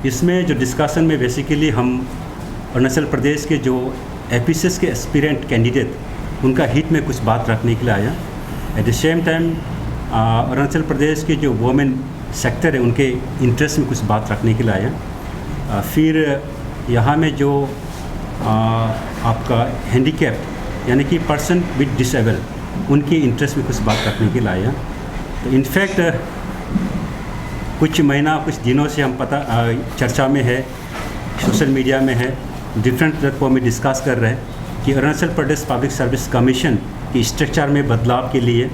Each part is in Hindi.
इसमें जो डिस्कशन में बेसिकली हम अरुणाचल प्रदेश के जो एपीसीएस के एस्पिरेंट कैंडिडेट उनका हित में कुछ बात रखने के लिए आया। At the same time Arunachal Pradesh के जो वुमेन सेक्टर है उनके इंटरेस्ट में कुछ बात रखने के लिए आया। फिर यहाँ में जो आपका हैंडीकैप यानी कि पर्सन विद डिसेबल उनके इंटरेस्ट में कुछ बात रखने के लिए आया। तो इनफैक्ट कुछ दिनों से हम चर्चा में है, सोशल मीडिया में है, डिफरेंट प्लेटफॉर्म में डिस्कस कर रहे हैं कि Arunachal Pradesh public service commission की स्ट्रक्चर में बदलाव के लिए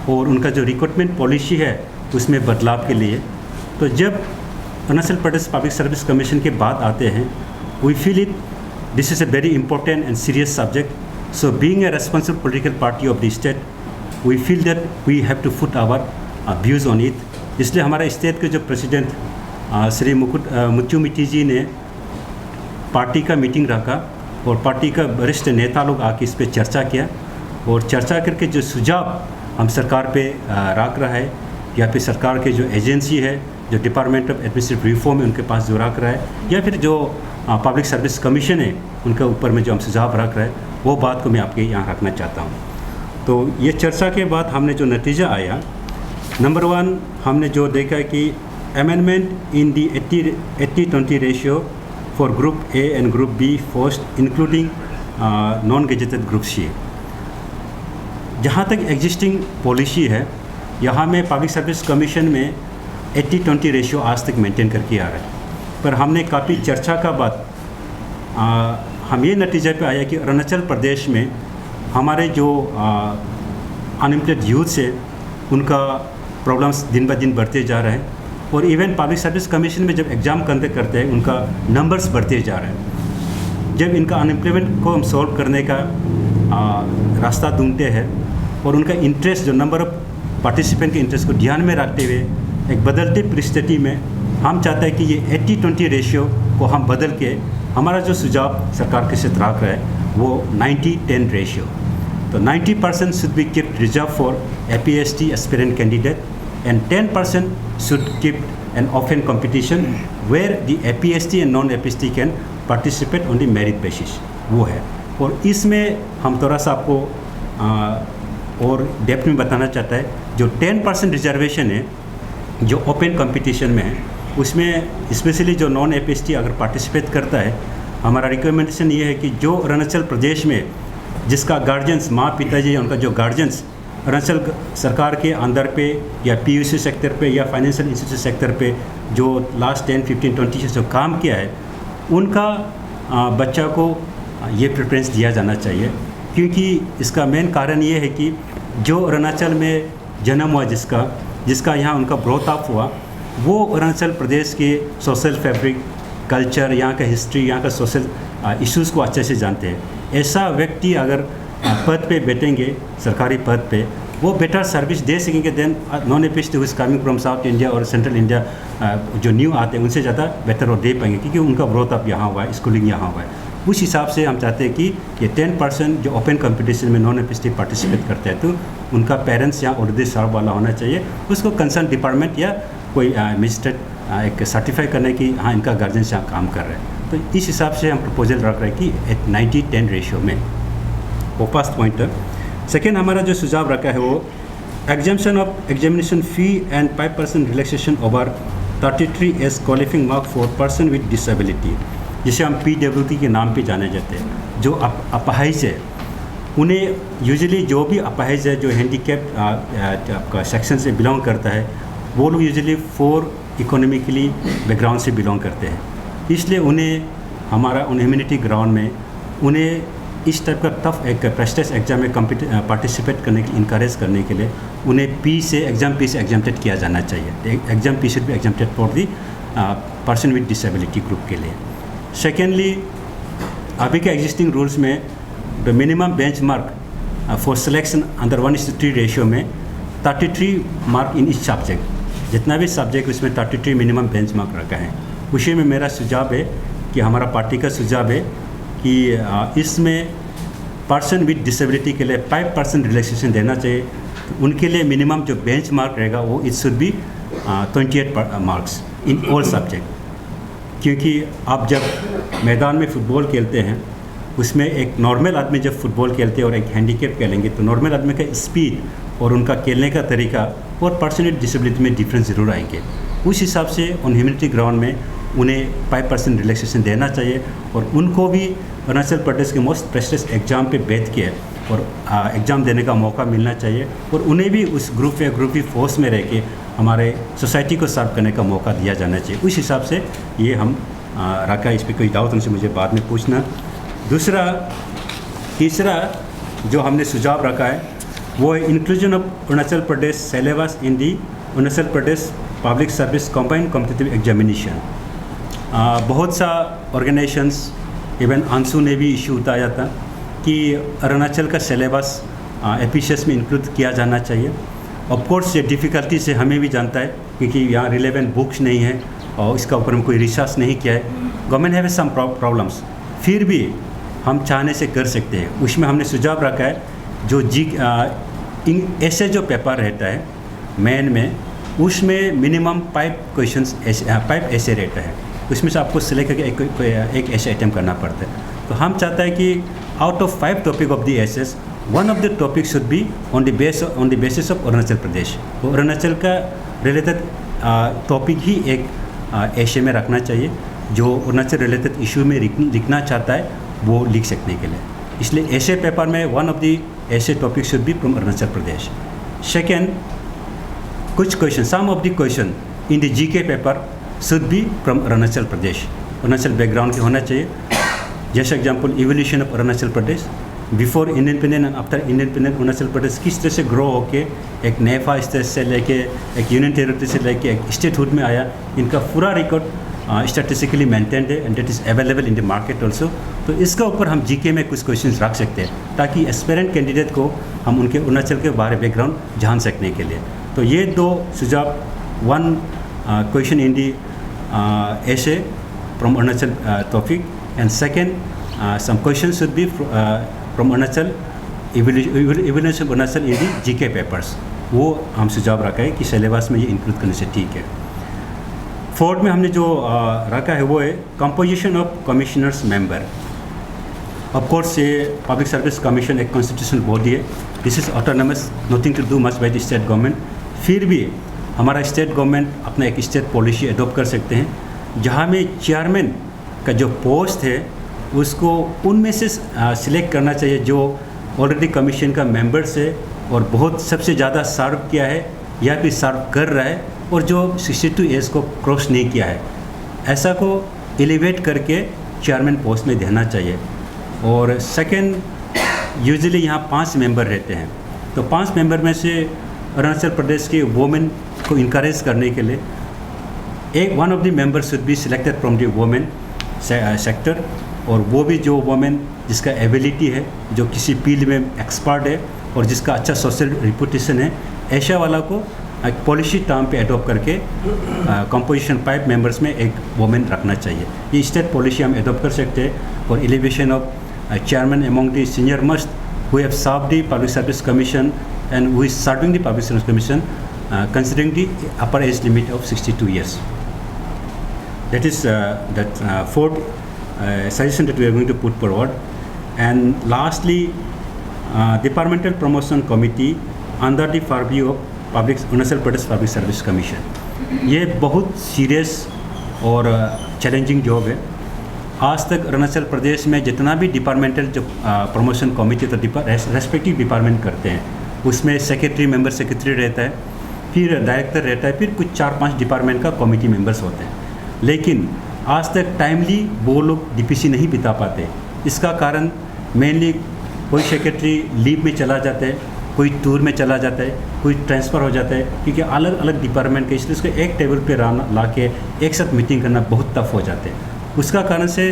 और उनका जो रिक्रूटमेंट पॉलिसी है उसमें बदलाव के लिए। तो जब Arunachal Pradesh public service commission के बाद आते हैं, we feel it this is a very important and serious subject. So being a responsible political party of the state, we feel that we have to put our views on it. इसलिए हमारे स्टेट के जो प्रेसिडेंट श्री मुच्चू मिट्टी जी ने पार्टी का मीटिंग रखा और पार्टी का वरिष्ठ नेता लोग आके इस पर चर्चा किया और चर्चा करके जो सुझाव हम सरकार पे रख रहा है या फिर सरकार के जो एजेंसी है, जो डिपार्टमेंट ऑफ एडमिनिस्ट्रेटिव रिफॉर्म है उनके पास जो रख रहा है या फिर जो पब्लिक सर्विस कमीशन है उनके ऊपर में जो हम सुझाव रख रहे हैं, वो बात को मैं आपके यहाँ रखना चाहता हूँ। तो ये चर्चा के बाद हमने जो नतीजा आया, नंबर 1 हमने जो देखा कि amendment in the 80-20 ratio for group A and group B post including non gazetted group C. जहाँ तक एग्जिस्टिंग पॉलिसी है, यहाँ में पब्लिक सर्विस कमीशन में 80-20 रेशियो आज तक मेंटेन करके आ रहा है। पर हमने काफ़ी चर्चा का बाद हम ये नतीजे पे आया कि अरुणाचल प्रदेश में हमारे जो अनएम्प्लॉयड यूथ है उनका प्रॉब्लम्स दिन ब दिन बढ़ते जा रहे हैं और इवन पब्लिक सर्विस कमीशन में जब एग्ज़ाम कंडक्ट करते हैं उनका नंबर्स बढ़ते जा रहे हैं। जब इनका अनएम्प्लॉयमेंट को हम सॉल्व करने का रास्ता ढूंढते हैं और उनका इंटरेस्ट, जो नंबर ऑफ पार्टिसिपेंट के इंटरेस्ट को ध्यान में रखते हुए एक बदलती परिस्थिति में हम चाहते हैं कि ये 80-20 रेशियो को हम बदल के हमारा जो सुझाव सरकार के साथ रख रहा है वो 90-10 रेशियो। तो 90% should be keeped reserve for APST aspirant candidate and 10% should keep an open competition where the APST and non-APST can participate on the merit basis। वो है। और इसमें हम थोड़ा सा आपको और डेप्थ में बताना चाहता है, जो 10% रिजर्वेशन है जो ओपन कंपटीशन में है, उसमें स्पेशली जो नॉन APST अगर पार्टिसिपेट करता है, हमारा रिकमेंडेशन ये है कि जो अरुणाचल प्रदेश में जिसका गार्जियंस, माँ पिताजी, उनका जो गार्जियंस अरुणाचल सरकार के अंदर पे या PUC सेक्टर पे या फाइनेंशियल इंस्टीट्यूट सेक्टर पे जो लास्ट 10, 15, 20 से जो काम किया है, उनका बच्चा को ये प्रेफरेंस दिया जाना चाहिए। क्योंकि इसका मेन कारण ये है कि जो अरुणाचल में जन्म हुआ, जिसका यहाँ उनका ग्रोथ अप हुआ, वो अरुणाचल प्रदेश के सोशल फैब्रिक, कल्चर, यहाँ का हिस्ट्री, यहाँ का सोशल इश्यूज़ को अच्छे से जानते हैं। ऐसा व्यक्ति अगर पद पे बैठेंगे, सरकारी पद पे, वो बेटर सर्विस दे सकेंगे then non APST who is coming from south India और सेंट्रल इंडिया जो न्यू आते हैं उनसे ज़्यादा बेटर वो दे पाएंगे, क्योंकि उनका ग्रोथ अप यहाँ हुआ है, स्कूलिंग यहाँ हुआ है। उस हिसाब से हम चाहते हैं कि ये 10% जो ओपन कंपटीशन में नॉन APST पार्टिसिपेट करते हैं तो उनका पेरेंट्स यहाँ ऑलरेडी सर्व वाला होना चाहिए। उसको कंसर्न डिपार्टमेंट या कोई मजिस्ट्रेट एक सर्टिफाई करने की हाँ इनका गार्जियंस यहाँ काम कर रहे हैं। तो इस हिसाब से हम प्रपोजल रख रहे हैं कि 90-10 रेशियो में। वो फर्स्ट पॉइंट है। सेकेंड हमारा जो सुझाव रखा है वो exemption of examination fee and 5% relaxation over 33 as qualifying mark for person with disability, जिसे हम PWD के नाम पे जाने जाते हैं। जो अपाहिज है उन्हें यूजुअली, जो भी अपाहिज है जो हैंडीकैप आपका सेक्शन से बिलोंग करता है, वो लोग यूजुअली 4 इकोनॉमिकली बैकग्राउंड से बिलोंग करते हैं। इसलिए उन्हें हमारा ह्यूमैनिटी ग्राउंड में उन्हें इस टाइप का टफ एक प्रेस्टिजियस एग्जाम में पार्टिसिपेट करने के इनकरेज करने के लिए उन्हें एग्जाम फी से एग्जाम्प्टेड किया जाना चाहिए। Exam fee should be exempted for the person with disability group के लिए। सेकेंडली, अभी के एग्जिस्टिंग रूल्स में the minimum bench mark for selection under 1:3 ratio में 33 मार्क इन ईच सब्जेक्ट, जितना भी सब्जेक्ट उसमें 33 मिनिमम बेंच मार्क रखा है। उसी में मेरा सुझाव है कि हमारा पार्टी का सुझाव है कि इसमें पर्सन विद डिसेबिलिटी के लिए 5% रिलैक्सेशन देना चाहिए। तो उनके लिए मिनिमम जो बेंच मार्क रहेगा वो it should be 28 marks in all subject. क्योंकि आप जब मैदान में फ़ुटबॉल खेलते हैं उसमें एक नॉर्मल आदमी जब फुटबॉल खेलते हैं और एक हैंडीकैप खेलेंगे तो नॉर्मल आदमी का स्पीड और उनका खेलने का तरीका और पर्सन विद डिसेबिलिटी में डिफरेंस ज़रूर आएंगे। उस हिसाब से ऑन ह्यूमैनिटी ग्राउंड में उन्हें 5% रिलैक्सेशन देना चाहिए और उनको भी अरुणाचल प्रदेश के मोस्ट प्रेस्टिजियस एग्ज़ाम पे बैठ के और एग्ज़ाम देने का मौका मिलना चाहिए और उन्हें भी उस ग्रुप या ग्रुप फोर्स में रह के हमारे सोसाइटी को सर्व करने का मौका दिया जाना चाहिए। उस हिसाब से ये हम रखा। इस पर कोई डाउट उनसे मुझे बाद में पूछना। तीसरा जो हमने सुझाव रखा है वो है inclusion of Arunachal Pradesh syllabus in the Arunachal Pradesh public service combined competitive examination. बहुत सा ऑर्गेनाइजेशंस इवन आंसू ने भी इशू उठाया था कि अरुणाचल का सिलेबस एपीसीएस में इंक्लूड किया जाना चाहिए। ऑफ कोर्स ये डिफ़िकल्टी से हमें भी जानता है क्योंकि यहाँ रिलेवेंट बुक्स नहीं है और इसका ऊपर में कोई रिसर्च नहीं किया है। गवर्नमेंट हैव सम प्रॉब्लम्स, फिर भी हम चाहने से कर सकते हैं। उसमें हमने सुझाव रखा है जो ऐसे जो पेपर रहता है मेन में उसमें मिनिमम 5 ऐसे रहता है, उसमें से आपको सिलेक्ट करके एक ऐसे अटैम्प्ट करना पड़ता है। तो हम चाहते हैं कि out of 5 topic of the essays one of the topic should be on the basis of Arunachal Pradesh. तो अरुणाचल का रिलेटेड टॉपिक ही एक ऐसे में रखना चाहिए जो अरुणाचल रिलेटेड इशू में लिखना चाहता है वो लिख सकने के लिए। इसलिए ऐसे पेपर में one of the essay topic should be from Arunachal Pradesh. Second, कुछ question some of the question in the GK paper should be from Arunachal Pradesh, Arunachal background के होना चाहिए। जैसे example evolution of Arunachal Pradesh, before independence and after independence Arunachal Pradesh किस तरह से ग्रो होके एक नेफा स्टेट से लेके एक यूनियन टेरिटरी से लेके एक स्टेटहुड में आया, इनका पूरा रिकॉर्ड स्टैटिस्टिकली मेंटेन्ड है and that is available in the market also. तो इसका ऊपर हम जीके में कुछ क्वेश्चंस रख सकते हैं ताकि एस्पिरेंट कैंडिडेट को हम उनके अरुणाचल के बारे बैकग्राउंड जान सकने के लिए। तो ये 2 सुझाव, one question in the essay from Arunachal topic and second some question should be from Arunachal evolution of Arunachal in the GK papers. वो हम सुझाव रखा है कि सिलेबस में ये इंक्लूड करने से ठीक है। फोर्थ में हमने जो रखा है वो है composition of commissioners member. Of course ये पब्लिक सर्विस कमीशन एक कॉन्स्टिट्यूशनल बॉडी है, this is autonomous, nothing to do much by the state government. फिर भी हमारा स्टेट गवर्नमेंट अपना एक स्टेट पॉलिसी अडॉप्ट कर सकते हैं जहाँ में चेयरमैन का जो पोस्ट है उसको उनमें से सिलेक्ट करना चाहिए जो ऑलरेडी कमीशन का मेंबर्स है और बहुत सबसे ज़्यादा सर्व किया है या फिर सर्व कर रहा है और जो 62 एज को क्रॉस नहीं किया है, ऐसा को एलिवेट करके चेयरमैन पोस्ट में देना चाहिए। और सेकंड, यूजुअली यहाँ 5 मेंबर रहते हैं, तो 5 मेंबर में से अरुणाचल प्रदेश के वुमेन को इनकरेज करने के लिए one of the member should be selected from the women sector, और वो भी जो वुमेन जिसका एबिलिटी है, जो किसी फील्ड में एक्सपर्ट है और जिसका अच्छा सोशल रिपुटेशन है, ऐसा वाला को एक पॉलिसी टर्म पे अडॉप्ट करके कंपोजिशन 5 मेंबर्स में एक वुमेन रखना चाहिए। ये स्टेट पॉलिसी हम अडॉप्ट कर सकते हैं। और elevation of chairman among the senior most who have served the Public Service Commission and who is serving the Public Service Commission considering the upper age limit of 62 years. That is that fourth suggestion that we are going to put forward. And lastly, Departmental Promotion Committee under the purview of Arunachal Pradesh Public Service Commission. ये बहुत सीरियस और चैलेंजिंग जॉब है। आज तक अरुणाचल प्रदेश में जितना भी डिपार्टमेंटल जो प्रमोशन कमेटी तो रेस्पेक्टिव डिपार्टमेंट करते हैं, उसमें सेक्रेटरी, मेंबर सेक्रेटरी रहता है, फिर डायरेक्टर रहता है, फिर कुछ 4-5 डिपार्टमेंट का कमेटी मेंबर्स होते हैं। लेकिन आज तक टाइमली वो लोग डीपीसी नहीं बिता पाते। इसका कारण मेनली कोई सेक्रेटरी लीव में चला जाता है, कोई टूर में चला जाता है, कोई ट्रांसफ़र हो जाता है, क्योंकि अलग अलग डिपार्टमेंट के, इसलिए उसको एक टेबल पे ला के एक साथ मीटिंग करना बहुत टफ हो जाते हैं। उसका कारण से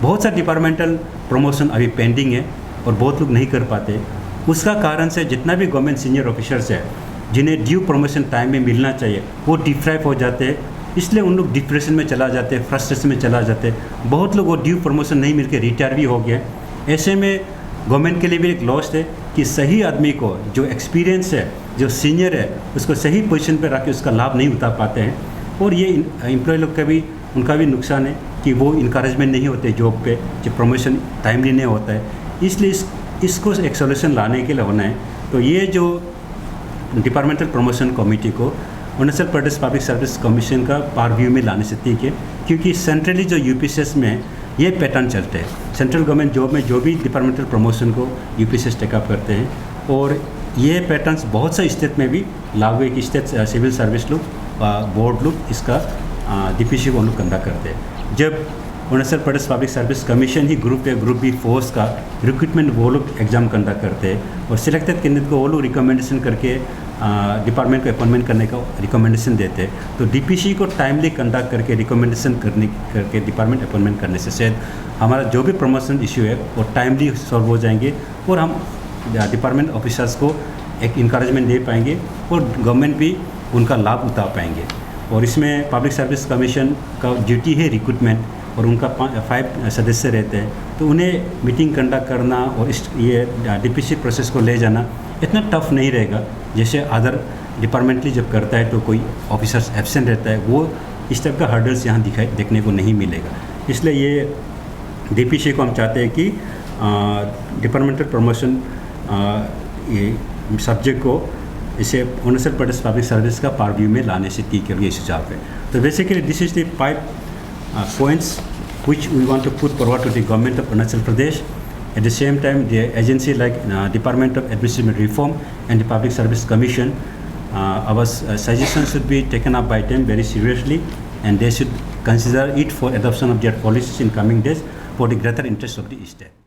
बहुत सा डिपार्टमेंटल प्रमोशन अभी पेंडिंग है और बहुत लोग नहीं कर पाते। उसका कारण से जितना भी गवर्नमेंट सीनियर ऑफिसर्स है जिन्हें ड्यू प्रमोशन टाइम में मिलना चाहिए वो डिप्राइव हो जाते हैं, इसलिए उन लोग डिप्रेशन में चला जाते हैं, फ्रस्ट्रेशन में चला जाते हैं। बहुत लोग वो ड्यू प्रमोशन नहीं मिलकर रिटायर भी हो गए। ऐसे में गवर्नमेंट के लिए भी एक लॉस है कि सही आदमी को जो एक्सपीरियंस है, जो सीनियर है, उसको सही पोजीशन पर रख के उसका लाभ नहीं उठा पाते हैं। और ये एम्प्लॉय लोग का भी उनका भी नुकसान है कि वो इनकरेजमेंट नहीं होते जॉब पे, जब प्रमोशन टाइमली नहीं होता है। इसलिए इसको एक सोल्यूशन लाने के लिए होना है। तो ये जो डिपार्टमेंटल प्रमोशन कमेटी को Arunachal Pradesh public service commission का पारव्यू में लाने से ठीक है, क्योंकि सेंट्रली जो यूपीसीएस में ये पैटर्न चलते हैं। सेंट्रल गवर्नमेंट जॉब में जो भी डिपार्टमेंटल प्रमोशन को यूपीसीएस टेकअप करते हैं, और ये पैटर्न्स बहुत से स्टेट में भी लागू है कि स्टेट सिविल सर्विस लोग, बोर्ड लोग इसका डीपीसी को लोग कंडक्ट करते हैं। जब Arunachal Pradesh public service commission ही group A group B force का रिक्रूटमेंट वो लोग एग्ज़ाम कंडक्ट करते हैं, और सिलेक्टेड कैंडिडेट को वो लोग रिकमेंडेशन करके डिपार्टमेंट को अपॉइंटमेंट करने का रिकमेंडेशन देते हैं। तो डीपीसी को टाइमली कंडक्ट करके रिकमेंडेशन करके डिपार्टमेंट अपॉइंटमेंट करने से शायद हमारा जो भी प्रमोशन इश्यू है वो टाइमली सॉल्व हो जाएंगे, और हम डिपार्टमेंट ऑफिसर्स को एक इंकरेजमेंट दे पाएंगे, और गवर्नमेंट भी उनका लाभ उठा पाएंगे। और इसमें पब्लिक सर्विस कमीशन का ड्यूटी है रिक्रूटमेंट, और उनका 5 सदस्य रहते हैं, तो उन्हें मीटिंग कंडक्ट करना और ये डीपीसी प्रोसेस को ले जाना इतना टफ नहीं रहेगा जैसे अदर डिपार्टमेंटली जब करता है तो कोई ऑफिसर्स एब्सेंट रहता है, वो इस टाइप का हर्डल्स यहाँ देखने को नहीं मिलेगा। इसलिए ये डीपीसी को हम चाहते हैं कि डिपार्टमेंटल प्रमोशन ये सब्जेक्ट को इसे अरुणाचल प्रदेश पब्लिक सर्विस का पारव्यू में लाने से ठीक है, ये सुझाव है। तो basically this is the 5 points which we want to put forward to the government of Arunachal Pradesh. At the same time, the agency like Department of Administrative Reform and the Public Service Commission, our suggestions should be taken up by them very seriously, and they should consider it for adoption of their policies in coming days for the greater interest of the state.